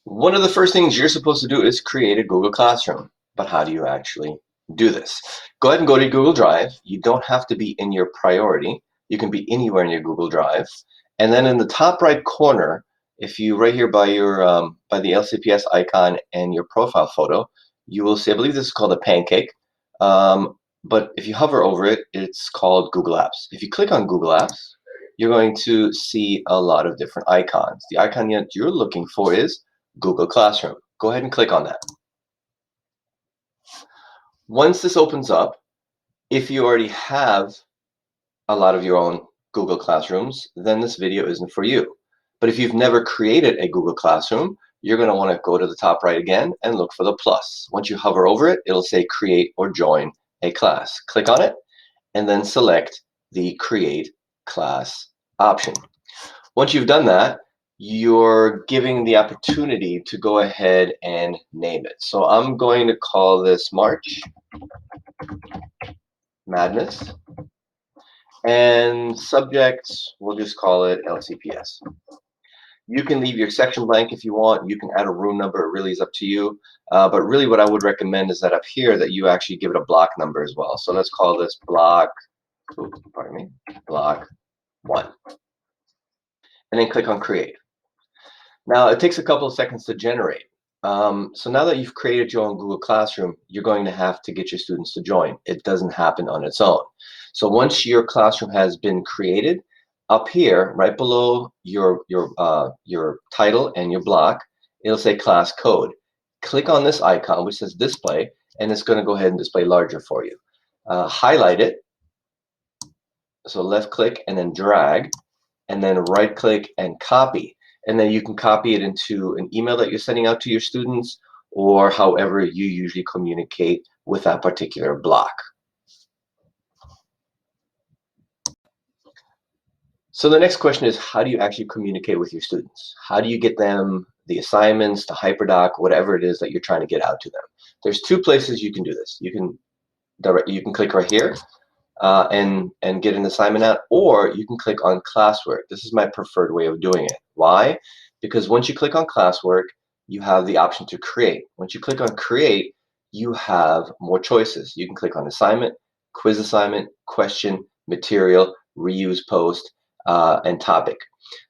One of the first things you're supposed to do is create a Google Classroom. But how do you actually do this? Go ahead and go to Google Drive. You don't have to be in your priority. You can be anywhere in your Google Drive. And then in the top right corner, if you right here by your by the LCPS icon and your profile photo, you will see, I believe this is called a pancake. But if you hover over it, it's called Google Apps. If you click on Google Apps, you're going to see a lot of different icons. The icon that you're looking for is Google Classroom. Go ahead and click on that. Once this opens up, if you already have a lot of your own Google Classrooms, then this video isn't for you. But if you've never created a Google Classroom, you're going to want to go to the top right again and look for the plus. Once you hover over it, it'll say create or join a class. Click on it and then select the create class option. Once you've done that, you're giving the opportunity to go ahead and name it. So I'm going to call this March Madness, and subject, we'll just call it LCPS. You can leave your section blank if you want. You can add a room number. It really is up to you. But really what I would recommend is that up here that you actually give it a block number as well. So let's call this block, block 1. And then click on create. Now, it takes a couple of seconds to generate. So now that you've created your own Google Classroom, you're going to have to get your students to join. It doesn't happen on its own. So once your classroom has been created, up here, right below your title and your block, it'll say class code. Click on this icon, which says display, and it's going to go ahead and display larger for you. Highlight it. So left click and then drag, and then right click and copy. And then you can copy it into an email that you're sending out to your students, or however you usually communicate with that particular block. So the next question is, how do you actually communicate with your students? How do you get them the assignments, the HyperDoc, whatever it is that you're trying to get out to them? There's two places you can do this. You can click right here and get an assignment out, or you can click on classwork. This is my preferred way of doing it. Why? Because once you click on classwork, you have the option to create. Once you click on create, you have more choices. You can click on assignment, quiz assignment, question, material, reuse post, and topic.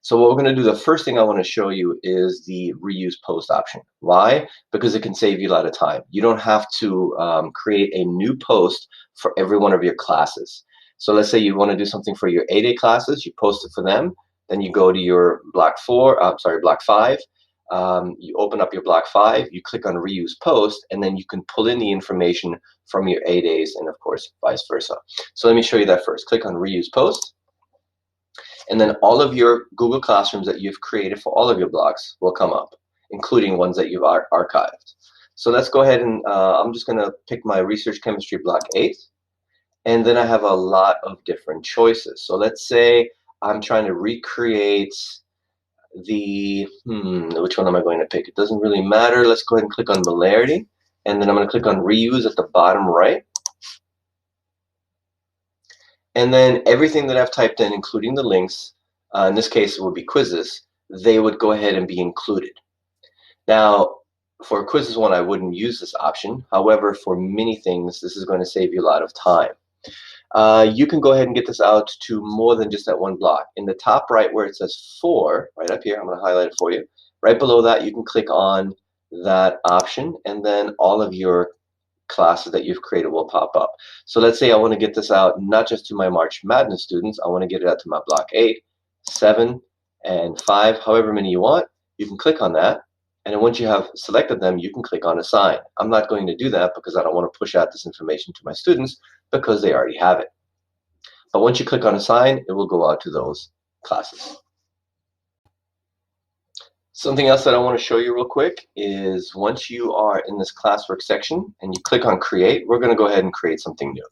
So what we're going to do, the first thing I want to show you is the reuse post option. Why? Because it can save you a lot of time. You don't have to create a new post for every one of your classes. So let's say you want to do something for your 8A classes, you post it for them, then you go to your block 5, you open up your block 5, you click on reuse post, and then you can pull in the information from your 8As and of course vice versa. So let me show you that first. Click on reuse post, and then all of your Google Classrooms that you've created for all of your blocks will come up, including ones that you've archived. So let's go ahead and I'm just going to pick my research chemistry block 8. And then I have a lot of different choices. So let's say I'm trying to recreate the, which one am I going to pick? It doesn't really matter. Let's go ahead and click on molarity. And then I'm going to click on reuse at the bottom right. And then everything that I've typed in, including the links, in this case it would be quizzes, they would go ahead and be included. Now, for quizzes one, I wouldn't use this option. However, for many things, this is going to save you a lot of time. You can go ahead and get this out to more than just that one block. In the top right where it says 4, right up here, I'm going to highlight it for you. Right below that, you can click on that option, and then all of your classes that you've created will pop up. So let's say I want to get this out not just to my March Madness students, I want to get it out to my block 8, 7, and 5, however many you want. You can click on that. And then once you have selected them, you can click on assign. I'm not going to do that because I don't want to push out this information to my students because they already have it. But once you click on assign, it will go out to those classes. Something else that I want to show you real quick is once you are in this classwork section and you click on create, we're going to go ahead and create something new.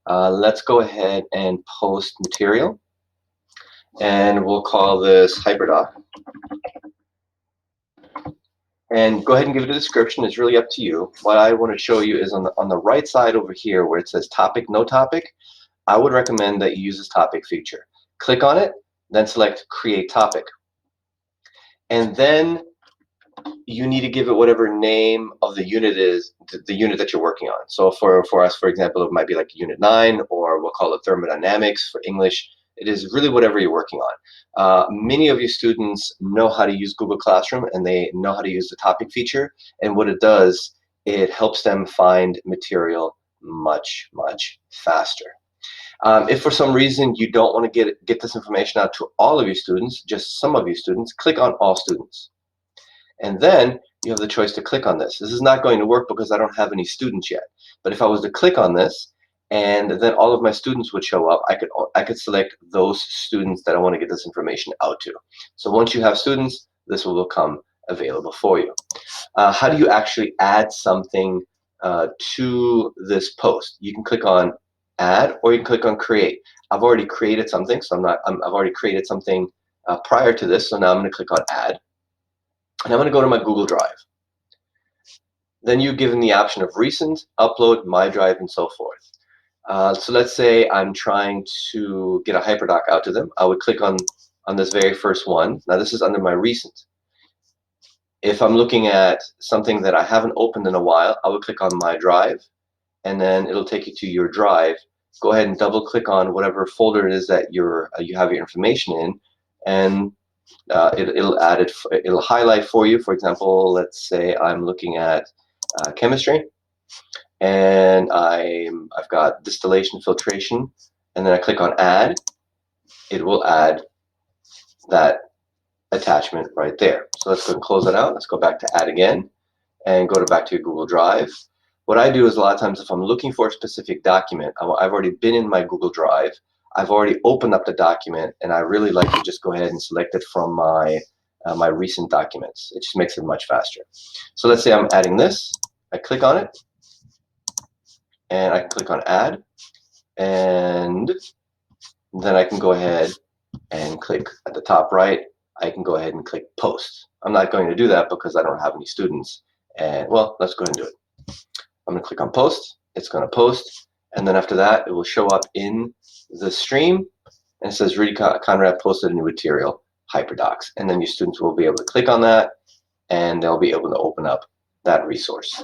Let's go ahead and post material. And we'll call this HyperDoc. And go ahead and give it a description. It's really up to you. What I want to show you is on the right side over here where it says topic, no topic, I would recommend that you use this topic feature. Click on it, then select create topic. And then you need to give it whatever name of the unit is, the unit that you're working on. So for us, for example, it might be like Unit 9, or we'll call it Thermodynamics for English. It is really whatever you're working on. Many of you students know how to use Google Classroom, and they know how to use the topic feature. And what it does, it helps them find material much, much faster. If for some reason you don't want to get this information out to all of your students, just some of your students, click on All Students. And then you have the choice to click on this. This is not going to work because I don't have any students yet. But if I was to click on this, and then all of my students would show up, I could select those students that I want to get this information out to. So once you have students, this will become available for you. How do you actually add something to this post? You can click on Add, or you can click on Create. I've already created something, so I've already created something prior to this. So now I'm going to click on Add, and I'm going to go to my Google Drive. Then you're given the option of Recent, Upload, My Drive, and so forth. So let's say I'm trying to get a HyperDoc out to them. I would click on this very first one. Now this is under my Recent. If I'm looking at something that I haven't opened in a while, I would click on My Drive, and then it'll take you to your drive. Go ahead and double click on whatever folder it is that you have your information in, and it'll highlight for you. For example, let's say I'm looking at chemistry, and I've got distillation filtration, and then I click on Add. It will add that attachment right there. So let's go and close that out. Let's go back to Add again, and go back to your Google Drive. What I do is a lot of times if I'm looking for a specific document, I've already been in my Google Drive, I've already opened up the document, and I really like to just go ahead and select it from my my recent documents. It just makes it much faster. So let's say I'm adding this. I click on it, and I can click on Add, and then I can go ahead and click at the top right. I can go ahead and click Post. I'm not going to do that because I don't have any students. And well, let's go ahead and do it. I'm going to click on Post. It's going to post, and then after that, it will show up in the stream, and it says Rudy Conrad posted a new material, HyperDocs, and then your students will be able to click on that, and they'll be able to open up that resource.